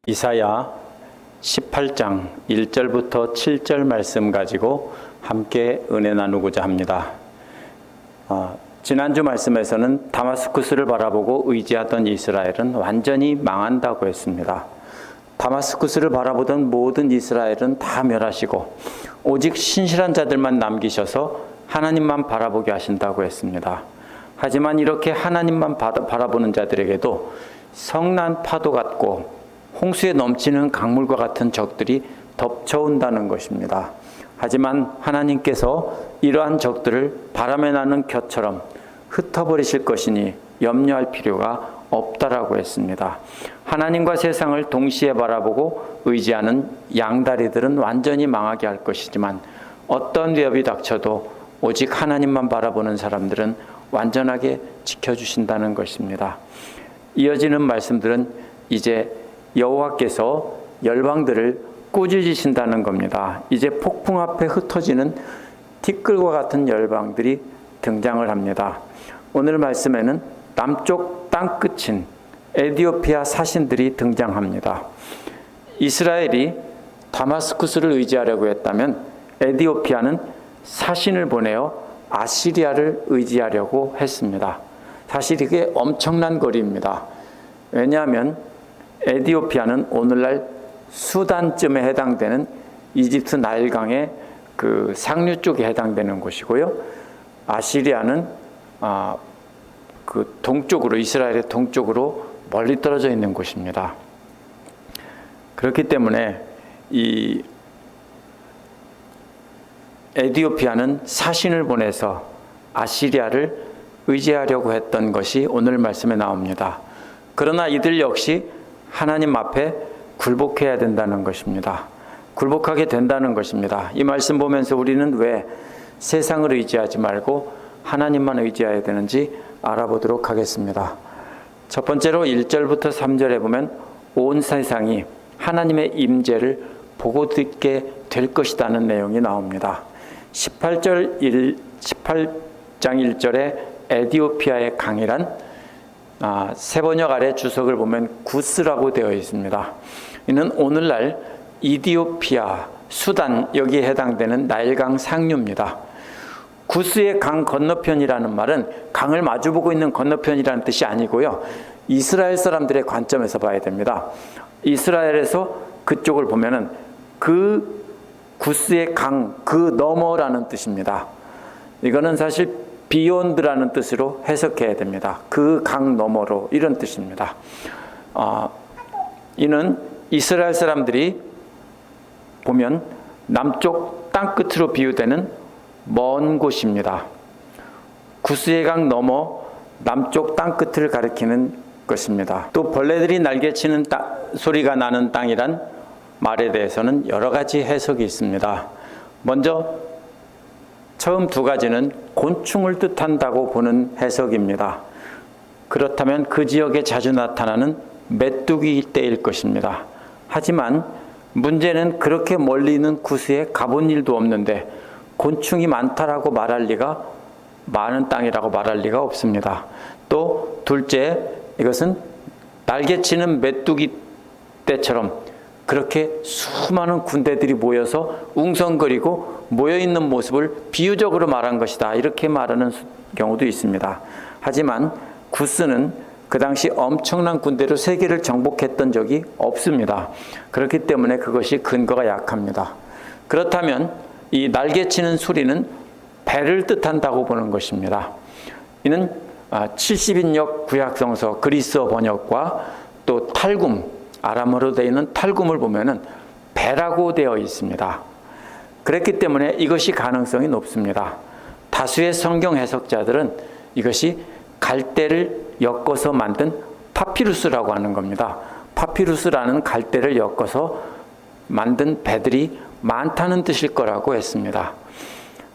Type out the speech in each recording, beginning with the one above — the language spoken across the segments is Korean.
이사야 18장 1절부터 7절 말씀 가지고 함께 은혜 나누고자 합니다. 지난주 말씀에서는 다마스쿠스를 바라보고 의지하던 이스라엘은 완전히 망한다고 했습니다. 다마스쿠스를 바라보던 모든 이스라엘은 다 멸하시고 오직 신실한 자들만 남기셔서 하나님만 바라보게 하신다고 했습니다. 하지만 이렇게 하나님만 바라보는 자들에게도 성난 파도 같고 홍수에 넘치는 강물과 같은 적들이 덮쳐온다는 것입니다. 하지만 하나님께서 이러한 적들을 바람에 나는 곁처럼 흩어버리실 것이니 염려할 필요가 없다라고 했습니다. 하나님과 세상을 동시에 바라보고 의지하는 양다리들은 완전히 망하게 할 것이지만 어떤 위협이 닥쳐도 오직 하나님만 바라보는 사람들은 완전하게 지켜주신다는 것입니다. 이어지는 말씀들은 이제 여호와께서 열방들을 꾸짖으신다는 겁니다. 이제 폭풍 앞에 흩어지는 티끌과 같은 열방들이 등장을 합니다. 오늘 말씀에는 남쪽 땅끝인 에디오피아 사신들이 등장합니다. 이스라엘이 다마스쿠스를 의지하려고 했다면 에디오피아는 사신을 보내어 아시리아를 의지하려고 했습니다. 사실 이게 엄청난 거리입니다. 왜냐하면 에디오피아는 오늘날 수단쯤에 해당되는 이집트 나일강의 그 상류 쪽에 해당되는 곳이고요. 아시리아는 그 동쪽으로, 이스라엘의 동쪽으로 멀리 떨어져 있는 곳입니다. 그렇기 때문에 이 에디오피아는 사신을 보내서 아시리아를 의지하려고 했던 것이 오늘 말씀에 나옵니다. 그러나 이들 역시 하나님 앞에 굴복해야 된다는 것입니다. 굴복하게 된다는 것입니다. 이 말씀 보면서 우리는 왜 세상을 의지하지 말고 하나님만 의지해야 되는지 알아보도록 하겠습니다. 첫 번째로 1절부터 3절에 보면 온 세상이 하나님의 임재를 보고 듣게 될 것이라는 내용이 나옵니다. 18장 1절에 에디오피아의 강이란 세번역 아래 주석을 보면 구스라고 되어 있습니다. 이는 오늘날 이디오피아, 수단 여기에 해당되는 나일강 상류입니다. 구스의 강 건너편이라는 말은 강을 마주보고 있는 건너편이라는 뜻이 아니고요. 이스라엘 사람들의 관점에서 봐야 됩니다. 이스라엘에서 그쪽을 보면은 그 구스의 강, 그 너머라는 뜻입니다. 이거는 사실 비욘드라는 뜻으로 해석해야 됩니다. 그 강 너머로, 이런 뜻입니다. 이는 이스라엘 사람들이 보면 남쪽 땅끝으로 비유되는 먼 곳입니다. 구스의 강 너머 남쪽 땅끝을 가리키는 것입니다. 또 벌레들이 날개치는 소리가 나는 땅이란 말에 대해서는 여러 가지 해석이 있습니다. 먼저 처음 두 가지는 곤충을 뜻한다고 보는 해석입니다. 그렇다면 그 지역에 자주 나타나는 메뚜기 떼일 것입니다. 하지만 문제는 그렇게 멀리 있는 구스에 가본 일도 없는데 곤충이 많다라고 말할 리가, 많은 땅이라고 말할 리가 없습니다. 또 둘째, 이것은 날개치는 메뚜기 떼처럼 그렇게 수많은 군대들이 모여서 웅성거리고 모여있는 모습을 비유적으로 말한 것이다, 이렇게 말하는 경우도 있습니다. 하지만 구스는 그 당시 엄청난 군대로 세계를 정복했던 적이 없습니다. 그렇기 때문에 그것이 근거가 약합니다. 그렇다면 이 날개치는 소리는 배를 뜻한다고 보는 것입니다. 이는 70인역 구약성서 그리스어 번역과 또 탈굼, 아람어로 되어 있는 탈굼을 보면은 배라고 되어 있습니다. 그렇기 때문에 이것이 가능성이 높습니다. 다수의 성경 해석자들은 이것이 갈대를 엮어서 만든 파피루스라고 하는 겁니다. 파피루스라는 갈대를 엮어서 만든 배들이 많다는 뜻일 거라고 했습니다.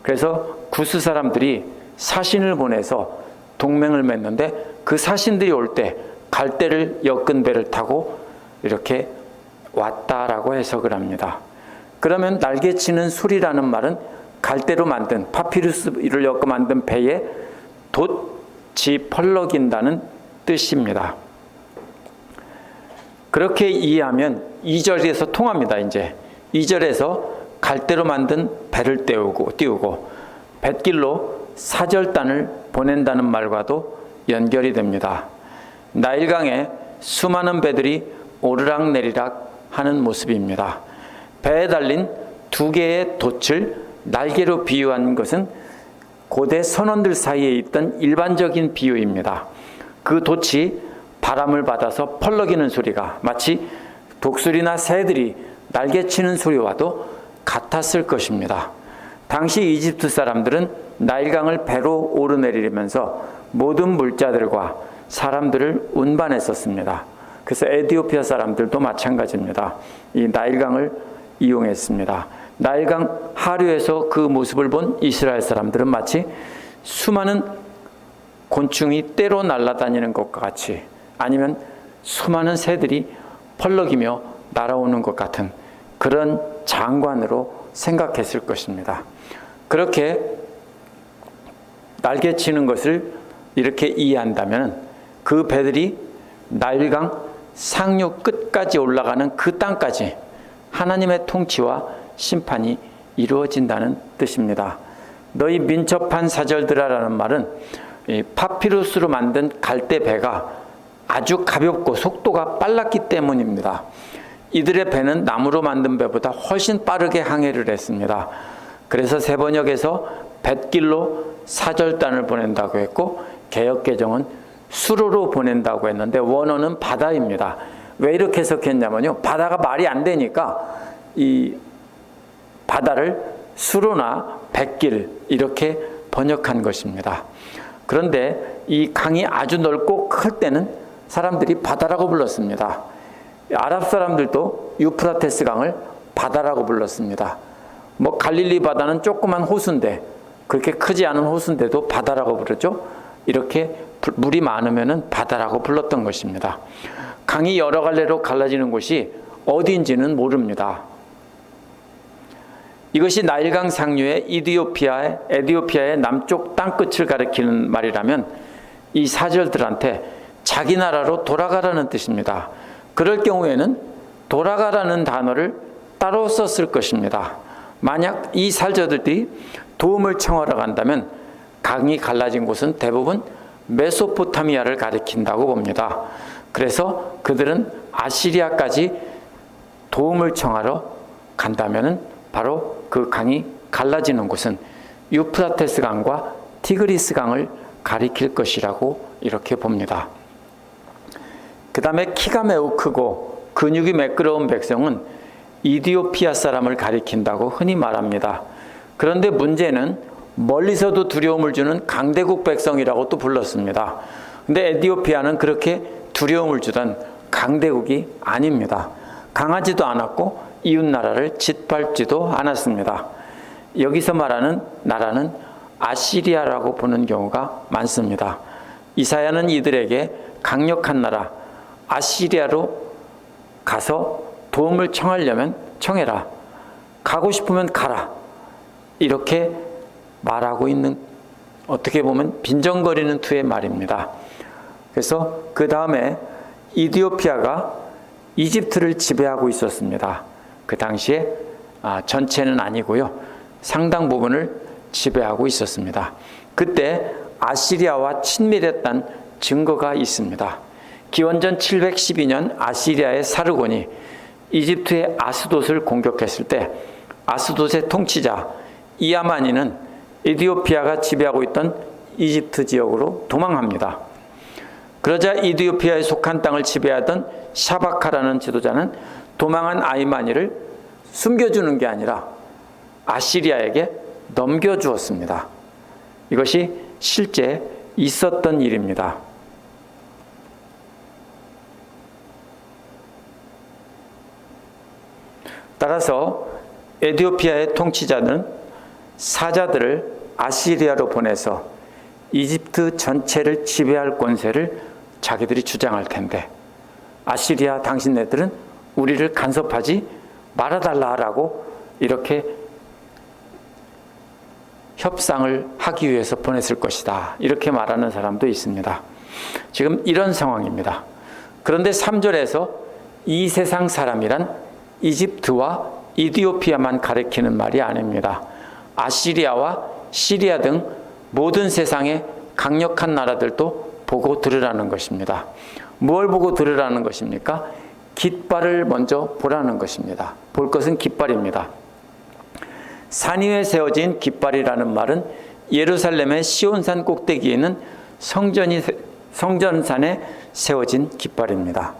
그래서 구스 사람들이 사신을 보내서 동맹을 맺는데 그 사신들이 올 때 갈대를 엮은 배를 타고 이렇게 왔다라고 해석을 합니다. 그러면 날개치는 소리라는 말은 갈대로 만든 파피루스를 엮어 만든 배에 돛이 펄럭인다는 뜻입니다. 그렇게 이해하면 2절에서 통합니다. 이제 2절에서 갈대로 만든 배를 띄우고 뱃길로 사절단을 보낸다는 말과도 연결이 됩니다. 나일강에 수많은 배들이 오르락내리락 하는 모습입니다. 배에 달린 2개의 돛을 날개로 비유한 것은 고대 선원들 사이에 있던 일반적인 비유입니다. 그 돛이 바람을 받아서 펄럭이는 소리가 마치 독수리나 새들이 날개치는 소리와도 같았을 것입니다. 당시 이집트 사람들은 나일강을 배로 오르내리면서 모든 물자들과 사람들을 운반했었습니다. 그래서 에티오피아 사람들도 마찬가지입니다. 이 나일강을 이용했습니다. 나일강 하류에서 그 모습을 본 이스라엘 사람들은 마치 수많은 곤충이 떼로 날아다니는 것과 같이, 아니면 수많은 새들이 펄럭이며 날아오는 것 같은 그런 장관으로 생각했을 것입니다. 그렇게 날개치는 것을 이렇게 이해한다면 그 배들이 나일강 상류 끝까지 올라가는 그 땅까지 하나님의 통치와 심판이 이루어진다는 뜻입니다. 너희 민첩한 사절들아라는 말은 파피루스로 만든 갈대 배가 아주 가볍고 속도가 빨랐기 때문입니다. 이들의 배는 나무로 만든 배보다 훨씬 빠르게 항해를 했습니다. 그래서 세번역에서 뱃길로 사절단을 보낸다고 했고, 개역개정은 수로로 보낸다고 했는데 원어는 바다입니다. 왜 이렇게 해석했냐면요, 바다가 말이 안 되니까 이 바다를 수로나 뱃길 이렇게 번역한 것입니다. 그런데 이 강이 아주 넓고 클 때는 사람들이 바다라고 불렀습니다. 아랍 사람들도 유프라테스 강을 바다라고 불렀습니다. 갈릴리 바다는 조그만 호수인데, 그렇게 크지 않은 호수인데도 바다라고 부르죠. 이렇게 물이 많으면 바다라고 불렀던 것입니다. 강이 여러 갈래로 갈라지는 곳이 어디인지는 모릅니다. 이것이 나일강 상류의 에티오피아의 남쪽 땅끝을 가리키는 말이라면 이 사절들한테 자기 나라로 돌아가라는 뜻입니다. 그럴 경우에는 돌아가라는 단어를 따로 썼을 것입니다. 만약 이 사절들이 도움을 청하러 간다면 강이 갈라진 곳은 대부분 메소포타미아를 가리킨다고 봅니다. 그래서 그들은 아시리아까지 도움을 청하러 간다면 바로 그 강이 갈라지는 곳은 유프라테스 강과 티그리스 강을 가리킬 것이라고 이렇게 봅니다. 그 다음에 키가 매우 크고 근육이 매끄러운 백성은 이디오피아 사람을 가리킨다고 흔히 말합니다. 그런데 문제는 멀리서도 두려움을 주는 강대국 백성이라고 또 불렀습니다. 근데 에티오피아는 그렇게 두려움을 주던 강대국이 아닙니다. 강하지도 않았고 이웃 나라를 짓밟지도 않았습니다. 여기서 말하는 나라는 아시리아라고 보는 경우가 많습니다. 이사야는 이들에게 강력한 나라 아시리아로 가서 도움을 청하려면 청해라, 가고 싶으면 가라, 이렇게 말하고 있는, 어떻게 보면 빈정거리는 투의 말입니다. 그래서 그 다음에 이디오피아가 이집트를 지배하고 있었습니다. 그 당시에 전체는 아니고요, 상당 부분을 지배하고 있었습니다. 그때 아시리아와 친밀했던 증거가 있습니다. 기원전 712년 아시리아의 사르곤이 이집트의 아스돗을 공격했을 때 아스돗의 통치자 이아마니는 에티오피아가 지배하고 있던 이집트 지역으로 도망합니다. 그러자 이디오피아에 속한 땅을 지배하던 샤바카라는 지도자는 도망한 아이마니를 숨겨주는 게 아니라 아시리아에게 넘겨주었습니다. 이것이 실제 있었던 일입니다. 따라서 에티오피아의 통치자는 사자들을 아시리아로 보내서 이집트 전체를 지배할 권세를 자기들이 주장할 텐데, 아시리아 당신네들은 우리를 간섭하지 말아달라라고 이렇게 협상을 하기 위해서 보냈을 것이다, 이렇게 말하는 사람도 있습니다. 지금 이런 상황입니다. 그런데 3절에서 이 세상 사람이란 이집트와 이디오피아만 가리키는 말이 아닙니다. 아시리아와 시리아 등 모든 세상의 강력한 나라들도 보고 들으라는 것입니다. 뭘 보고 들으라는 것입니까? 깃발을 먼저 보라는 것입니다. 볼 것은 깃발입니다. 산 위에 세워진 깃발이라는 말은 예루살렘의 시온산 꼭대기에 있는 성전산에 세워진 깃발입니다.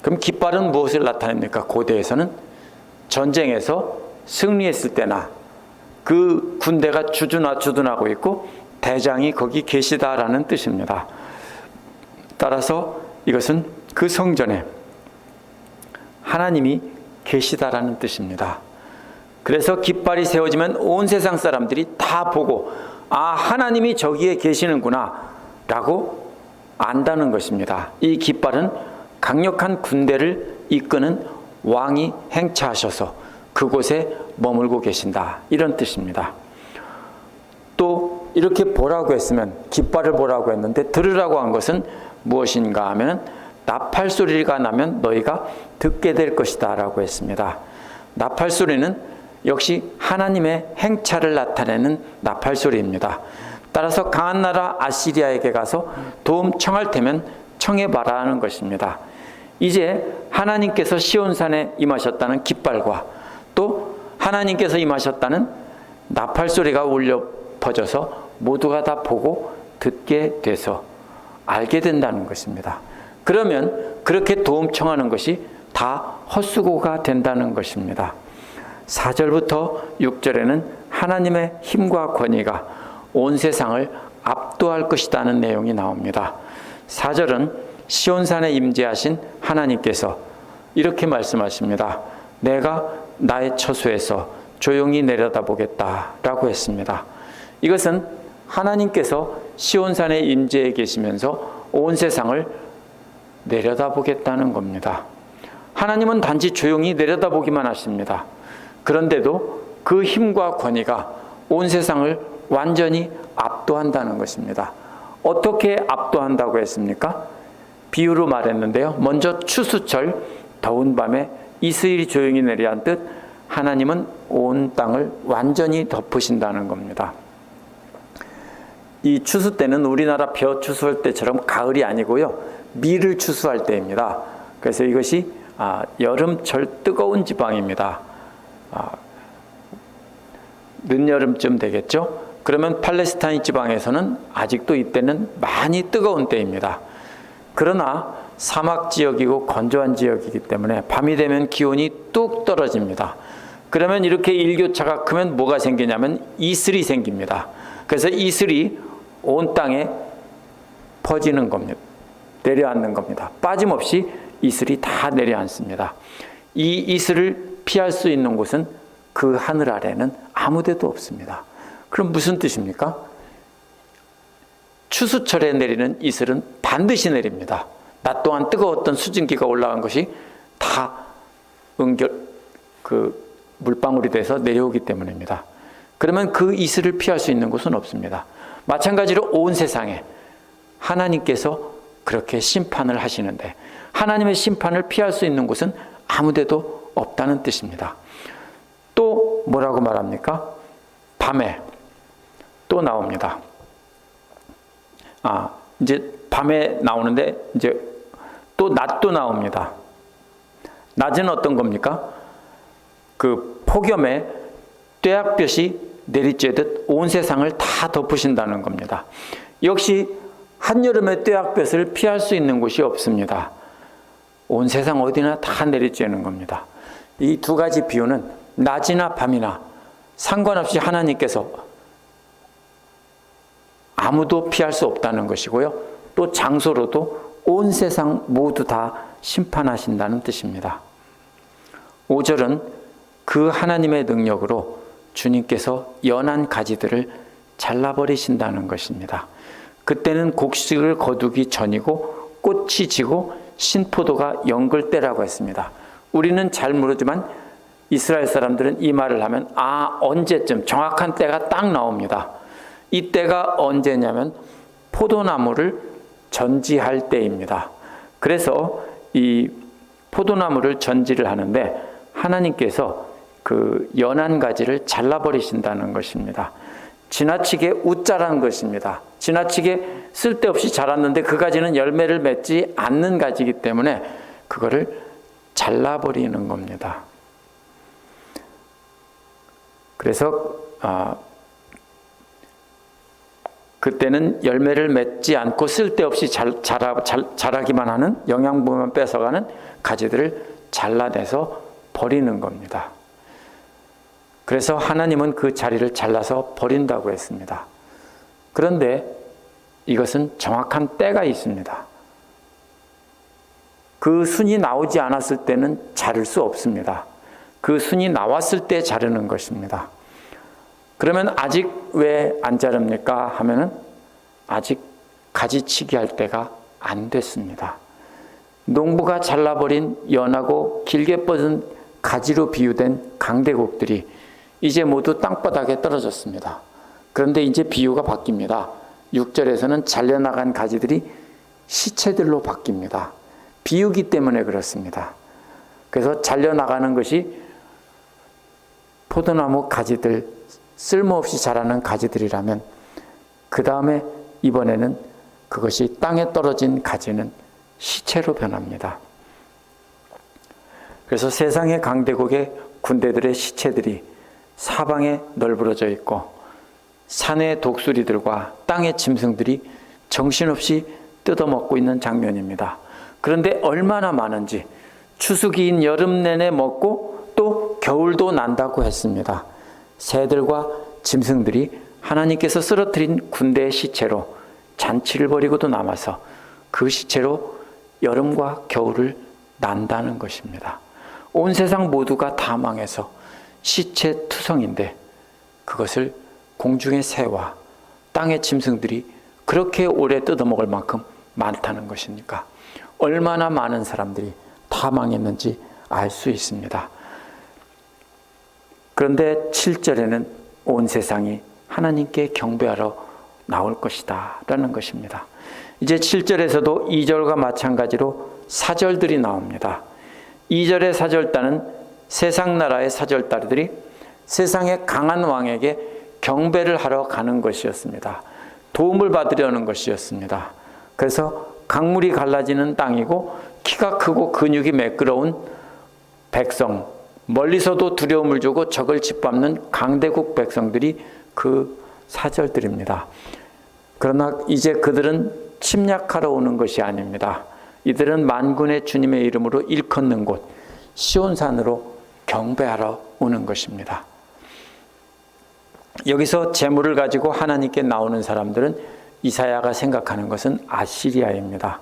그럼 깃발은 무엇을 나타냅니까? 고대에서는 전쟁에서 승리했을 때나 그 군대가 주둔하고 있고 대장이 거기 계시다라는 뜻입니다. 따라서 이것은 그 성전에 하나님이 계시다라는 뜻입니다. 그래서 깃발이 세워지면 온 세상 사람들이 다 보고 하나님이 저기에 계시는구나 라고 안다는 것입니다. 이 깃발은 강력한 군대를 이끄는 왕이 행차하셔서 그곳에 머물고 계신다 이런 뜻입니다. 또 이렇게 보라고 했으면 깃발을 보라고 했는데 들으라고 한 것은 무엇인가 하면 나팔 소리가 나면 너희가 듣게 될 것이다 라고 했습니다. 나팔 소리는 역시 하나님의 행차를 나타내는 나팔 소리입니다. 따라서 강한 나라 아시리아에게 가서 도움 청할 테면 청해봐라 하는 것입니다. 이제 하나님께서 시온산에 임하셨다는 깃발과 또 하나님께서 임하셨다는 나팔 소리가 울려 퍼져서 모두가 다 보고 듣게 돼서 알게 된다는 것입니다. 그러면 그렇게 도움 청하는 것이 다 헛수고가 된다는 것입니다. 4절부터 6절에는 하나님의 힘과 권위가 온 세상을 압도할 것이라는 내용이 나옵니다. 4절은 시온산에 임재하신 하나님께서 이렇게 말씀하십니다. 내가 나의 처소에서 조용히 내려다보겠다라고 했습니다. 이것은 하나님께서 시온산에 임재해 계시면서 온 세상을 내려다보겠다는 겁니다. 하나님은 단지 조용히 내려다보기만 하십니다. 그런데도 그 힘과 권위가 온 세상을 완전히 압도한다는 것입니다. 어떻게 압도한다고 했습니까? 비유로 말했는데요. 먼저 추수철 더운 밤에 이슬이 조용히 내려한 듯 하나님은 온 땅을 완전히 덮으신다는 겁니다. 이 추수 때는 우리나라 벼 추수할 때처럼 가을이 아니고요. 밀을 추수할 때입니다. 그래서 이것이 여름철 뜨거운 지방입니다. 늦여름쯤 되겠죠. 그러면 팔레스타인 지방에서는 아직도 이때는 많이 뜨거운 때입니다. 그러나 사막 지역이고 건조한 지역이기 때문에 밤이 되면 기온이 뚝 떨어집니다. 그러면 이렇게 일교차가 크면 뭐가 생기냐면 이슬이 생깁니다. 그래서 이슬이 온 땅에 퍼지는 겁니다. 내려앉는 겁니다. 빠짐없이 이슬이 다 내려앉습니다. 이 이슬을 피할 수 있는 곳은 그 하늘 아래는 아무 데도 없습니다. 그럼 무슨 뜻입니까? 추수철에 내리는 이슬은 반드시 내립니다. 낮 동안 뜨거웠던 수증기가 올라간 것이 다 물방울이 돼서 내려오기 때문입니다. 그러면 그 이슬을 피할 수 있는 곳은 없습니다. 마찬가지로 온 세상에 하나님께서 그렇게 심판을 하시는데 하나님의 심판을 피할 수 있는 곳은 아무 데도 없다는 뜻입니다. 또 뭐라고 말합니까? 밤에 또 나옵니다. 이제 밤에 나오는데 이제 또 낮도 나옵니다. 낮은 어떤 겁니까? 그 폭염에 떼약볕이 내리쬐듯 온 세상을 다 덮으신다는 겁니다. 역시 한여름의 떼약볕을 피할 수 있는 곳이 없습니다. 온 세상 어디나 다 내리쬐는 겁니다. 이 두 가지 비유는 낮이나 밤이나 상관없이 하나님께서 아무도 피할 수 없다는 것이고요. 또 장소로도 온 세상 모두 다 심판하신다는 뜻입니다. 5절은 그 하나님의 능력으로 주님께서 연한 가지들을 잘라버리신다는 것입니다. 그때는 곡식을 거두기 전이고 꽃이 지고 신포도가 연글 때라고 했습니다. 우리는 잘 모르지만 이스라엘 사람들은 이 말을 하면 언제쯤 정확한 때가 딱 나옵니다. 이 때가 언제냐면 포도나무를 전지할 때입니다. 그래서 이 포도나무를 전지를 하는데 하나님께서 그 연한 가지를 잘라버리신다는 것입니다. 지나치게 웃자란 것입니다. 지나치게 쓸데없이 자랐는데 그 가지는 열매를 맺지 않는 가지이기 때문에 그거를 잘라버리는 겁니다. 그래서 그때는 열매를 맺지 않고 쓸데없이 자라기만 하는, 영양분만 뺏어가는 가지들을 잘라내서 버리는 겁니다. 그래서 하나님은 그 자리를 잘라서 버린다고 했습니다. 그런데 이것은 정확한 때가 있습니다. 그 순이 나오지 않았을 때는 자를 수 없습니다. 그 순이 나왔을 때 자르는 것입니다. 그러면 아직 왜 안 자릅니까? 하면은 아직 가지치기 할 때가 안 됐습니다. 농부가 잘라버린 연하고 길게 뻗은 가지로 비유된 강대국들이 이제 모두 땅바닥에 떨어졌습니다. 그런데 이제 비유가 바뀝니다. 6절에서는 잘려나간 가지들이 시체들로 바뀝니다. 비유기 때문에 그렇습니다. 그래서 잘려나가는 것이 포도나무 가지들, 쓸모없이 자라는 가지들이라면 그 다음에 이번에는 그것이 땅에 떨어진 가지는 시체로 변합니다. 그래서 세상의 강대국의 군대들의 시체들이 사방에 널브러져 있고 산의 독수리들과 땅의 짐승들이 정신없이 뜯어먹고 있는 장면입니다. 그런데 얼마나 많은지, 추수기인 여름 내내 먹고 또 겨울도 난다고 했습니다. 새들과 짐승들이 하나님께서 쓰러뜨린 군대의 시체로 잔치를 벌이고도 남아서 그 시체로 여름과 겨울을 난다는 것입니다. 온 세상 모두가 다 망해서 시체 투성인데 그것을 공중의 새와 땅의 짐승들이 그렇게 오래 뜯어먹을 만큼 많다는 것이니까 얼마나 많은 사람들이 다 망했는지 알 수 있습니다. 그런데 7절에는 온 세상이 하나님께 경배하러 나올 것이다 라는 것입니다. 이제 7절에서도 2절과 마찬가지로 사절들이 나옵니다. 2절의 사절단은 세상 나라의 사절단들이 세상의 강한 왕에게 경배를 하러 가는 것이었습니다. 도움을 받으려는 것이었습니다. 그래서 강물이 갈라지는 땅이고 키가 크고 근육이 매끄러운 백성, 멀리서도 두려움을 주고 적을 짓밟는 강대국 백성들이 그 사절들입니다. 그러나 이제 그들은 침략하러 오는 것이 아닙니다. 이들은 만군의 주님의 이름으로 일컫는 곳 시온산으로 경배하러 오는 것입니다. 여기서 재물을 가지고 하나님께 나오는 사람들은 이사야가 생각하는 것은 아시리아입니다.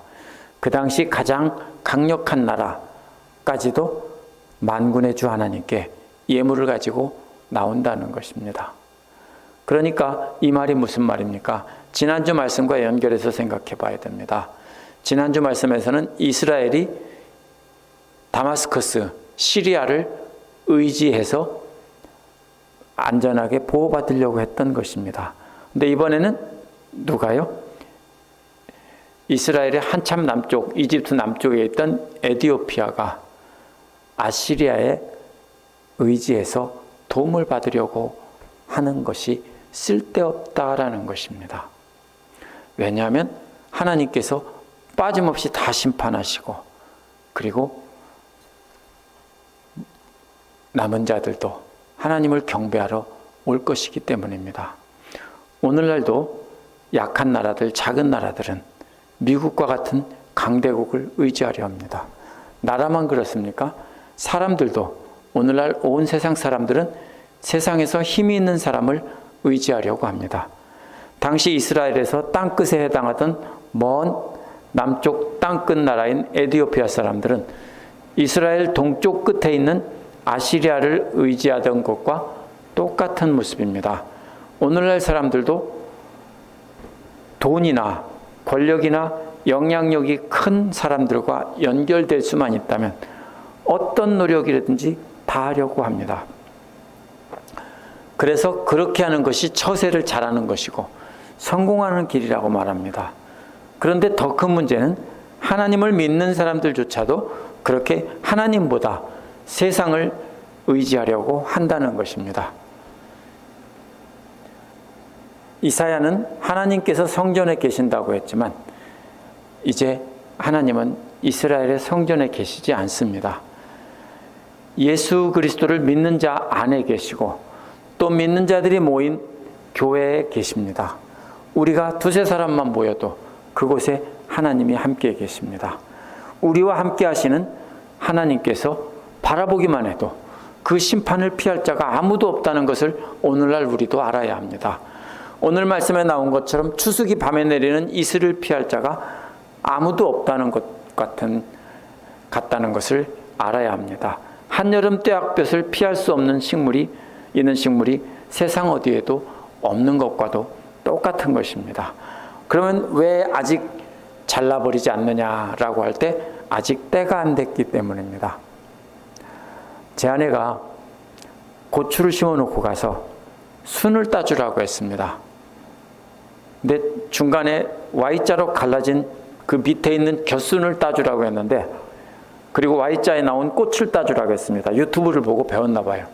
그 당시 가장 강력한 나라까지도 만군의 주 하나님께 예물을 가지고 나온다는 것입니다. 그러니까 이 말이 무슨 말입니까? 지난주 말씀과 연결해서 생각해 봐야 됩니다. 지난주 말씀에서는 이스라엘이 다마스커스, 시리아를 의지해서 안전하게 보호받으려고 했던 것입니다. 근데 이번에는 누가요? 이스라엘의 한참 남쪽, 이집트 남쪽에 있던 에디오피아가 아시리아에 의지해서 도움을 받으려고 하는 것이 쓸데없다라는 것입니다. 왜냐하면 하나님께서 빠짐없이 다 심판하시고 그리고 남은 자들도 하나님을 경배하러 올 것이기 때문입니다. 오늘날도 약한 나라들, 작은 나라들은 미국과 같은 강대국을 의지하려 합니다. 나라만 그렇습니까? 사람들도 오늘날 온 세상 사람들은 세상에서 힘이 있는 사람을 의지하려고 합니다. 당시 이스라엘에서 땅끝에 해당하던 먼 남쪽 땅끝 나라인 에디오피아 사람들은 이스라엘 동쪽 끝에 있는 아시리아를 의지하던 것과 똑같은 모습입니다. 오늘날 사람들도 돈이나 권력이나 영향력이 큰 사람들과 연결될 수만 있다면 어떤 노력이라든지 다 하려고 합니다. 그래서 그렇게 하는 것이 처세를 잘하는 것이고 성공하는 길이라고 말합니다. 그런데 더 큰 문제는 하나님을 믿는 사람들조차도 그렇게 하나님보다 세상을 의지하려고 한다는 것입니다. 이사야는 하나님께서 성전에 계신다고 했지만 이제 하나님은 이스라엘의 성전에 계시지 않습니다. 예수 그리스도를 믿는 자 안에 계시고 또 믿는 자들이 모인 교회에 계십니다. 우리가 두세 사람만 모여도 그곳에 하나님이 함께 계십니다. 우리와 함께 하시는 하나님께서 바라보기만 해도 그 심판을 피할 자가 아무도 없다는 것을 오늘날 우리도 알아야 합니다. 오늘 말씀에 나온 것처럼 추수기 밤에 내리는 이슬을 피할 자가 아무도 없다는 것 같다는 것을 알아야 합니다. 한여름 떼약볕을 피할 수 없는 식물이 세상 어디에도 없는 것과도 똑같은 것입니다. 그러면 왜 아직 잘라버리지 않느냐라고 할 때 아직 때가 안 됐기 때문입니다. 제 아내가 고추를 심어놓고 가서 순을 따주라고 했습니다. 근데 중간에 Y자로 갈라진 그 밑에 있는 곁순을 따주라고 했는데, 그리고 Y자에 나온 꽃을 따주라고 했습니다. 유튜브를 보고 배웠나 봐요.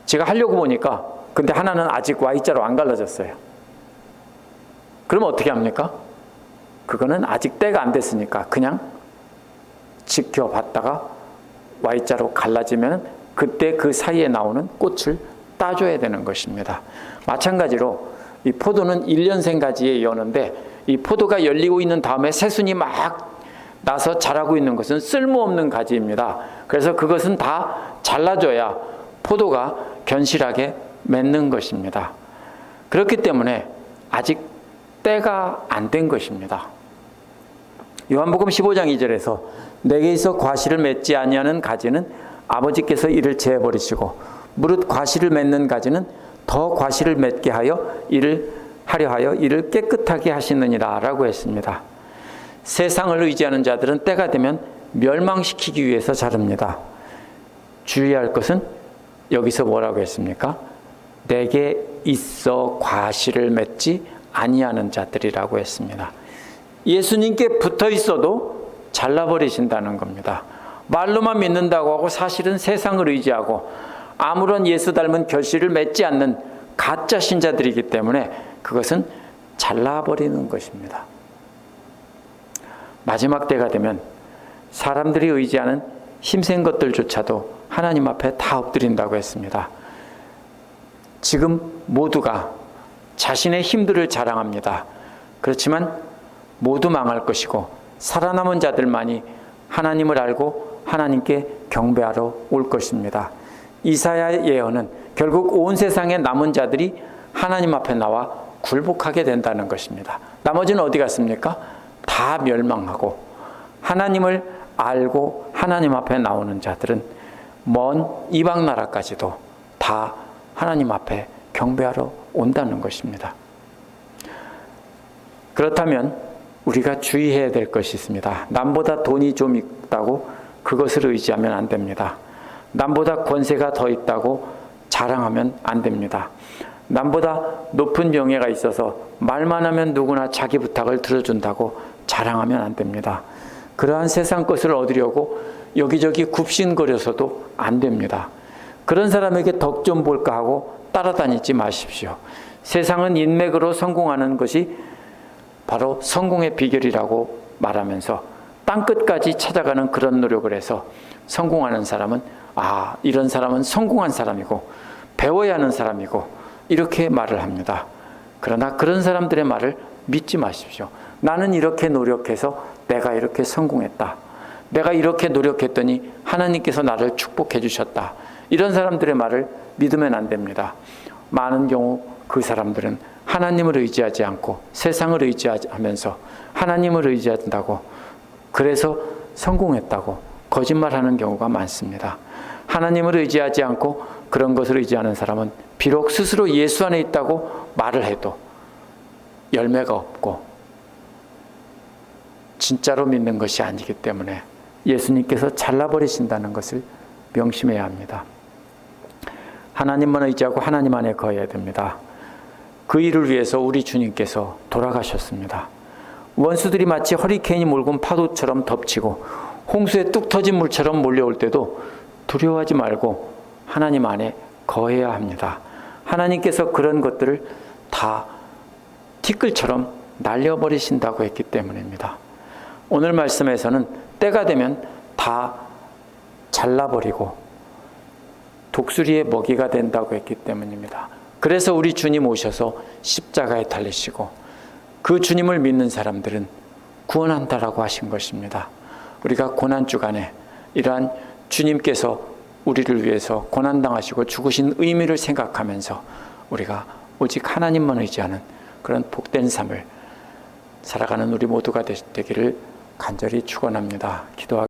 제가 하려고 보니까 근데 하나는 아직 Y자로 안 갈라졌어요. 그러면 어떻게 합니까? 그거는 아직 때가 안 됐으니까 그냥 지켜봤다가 Y자로 갈라지면 그때 그 사이에 나오는 꽃을 따줘야 되는 것입니다. 마찬가지로 이 포도는 1년생 가지에 여는데 이 포도가 열리고 있는 다음에 새순이 막 나서 자라고 있는 것은 쓸모없는 가지입니다. 그래서 그것은 다 잘라줘야 포도가 견실하게 맺는 것입니다. 그렇기 때문에 아직 때가 안 된 것입니다. 요한복음 15장 2절에서 내게 있어 과실을 맺지 아니하는 가지는 아버지께서 이를 제어버리시고 무릇 과실을 맺는 가지는 더 과실을 맺게 하려 이를 깨끗하게 하시느니라 라고 했습니다. 세상을 의지하는 자들은 때가 되면 멸망시키기 위해서 자릅니다. 주의할 것은 여기서 뭐라고 했습니까? 내게 있어 과실을 맺지 아니하는 자들이라고 했습니다. 예수님께 붙어 있어도 잘라버리신다는 겁니다. 말로만 믿는다고 하고 사실은 세상을 의지하고 아무런 예수 닮은 결실을 맺지 않는 가짜 신자들이기 때문에 그것은 잘라버리는 것입니다. 마지막 때가 되면 사람들이 의지하는 힘센 것들조차도 하나님 앞에 다 엎드린다고 했습니다. 지금 모두가 자신의 힘들을 자랑합니다. 그렇지만 모두 망할 것이고 살아남은 자들만이 하나님을 알고 하나님께 경배하러 올 것입니다. 이사야의 예언은 결국 온 세상의 남은 자들이 하나님 앞에 나와 굴복하게 된다는 것입니다. 나머지는 어디 갔습니까? 다 멸망하고 하나님을 알고 하나님 앞에 나오는 자들은 먼 이방 나라까지도 다 하나님 앞에 경배하러 온다는 것입니다. 그렇다면 우리가 주의해야 될 것이 있습니다. 남보다 돈이 좀 있다고 그것을 의지하면 안 됩니다. 남보다 권세가 더 있다고 자랑하면 안 됩니다. 남보다 높은 명예가 있어서 말만 하면 누구나 자기 부탁을 들어준다고 자랑하면 안 됩니다. 그러한 세상 것을 얻으려고 여기저기 굽신거려서도 안 됩니다. 그런 사람에게 덕 좀 볼까 하고 따라다니지 마십시오. 세상은 인맥으로 성공하는 것이 바로 성공의 비결이라고 말하면서 땅끝까지 찾아가는 그런 노력을 해서 성공하는 사람은 이런 사람은 성공한 사람이고 배워야 하는 사람이고 이렇게 말을 합니다. 그러나 그런 사람들의 말을 믿지 마십시오. 나는 이렇게 노력해서 내가 이렇게 성공했다. 내가 이렇게 노력했더니 하나님께서 나를 축복해 주셨다. 이런 사람들의 말을 믿으면 안 됩니다. 많은 경우 그 사람들은 하나님을 의지하지 않고 세상을 의지하면서 하나님을 의지한다고 그래서 성공했다고 거짓말하는 경우가 많습니다. 하나님을 의지하지 않고 그런 것을 의지하는 사람은 비록 스스로 예수 안에 있다고 말을 해도 열매가 없고 진짜로 믿는 것이 아니기 때문에 예수님께서 잘라버리신다는 것을 명심해야 합니다. 하나님만 의지하고 하나님 안에 거해야 됩니다. 그 일을 위해서 우리 주님께서 돌아가셨습니다. 원수들이 마치 허리케인이 몰고 온 파도처럼 덮치고 홍수에 뚝 터진 물처럼 몰려올 때도 두려워하지 말고 하나님 안에 거해야 합니다. 하나님께서 그런 것들을 다 티끌처럼 날려버리신다고 했기 때문입니다. 오늘 말씀에서는 때가 되면 다 잘라버리고 독수리의 먹이가 된다고 했기 때문입니다. 그래서 우리 주님 오셔서 십자가에 달리시고 그 주님을 믿는 사람들은 구원한다라고 하신 것입니다. 우리가 고난주간에 이러한 주님께서 우리를 위해서 고난당하시고 죽으신 의미를 생각하면서 우리가 오직 하나님만 의지하는 그런 복된 삶을 살아가는 우리 모두가 되기를 간절히 축원합니다. 기도하겠습니다.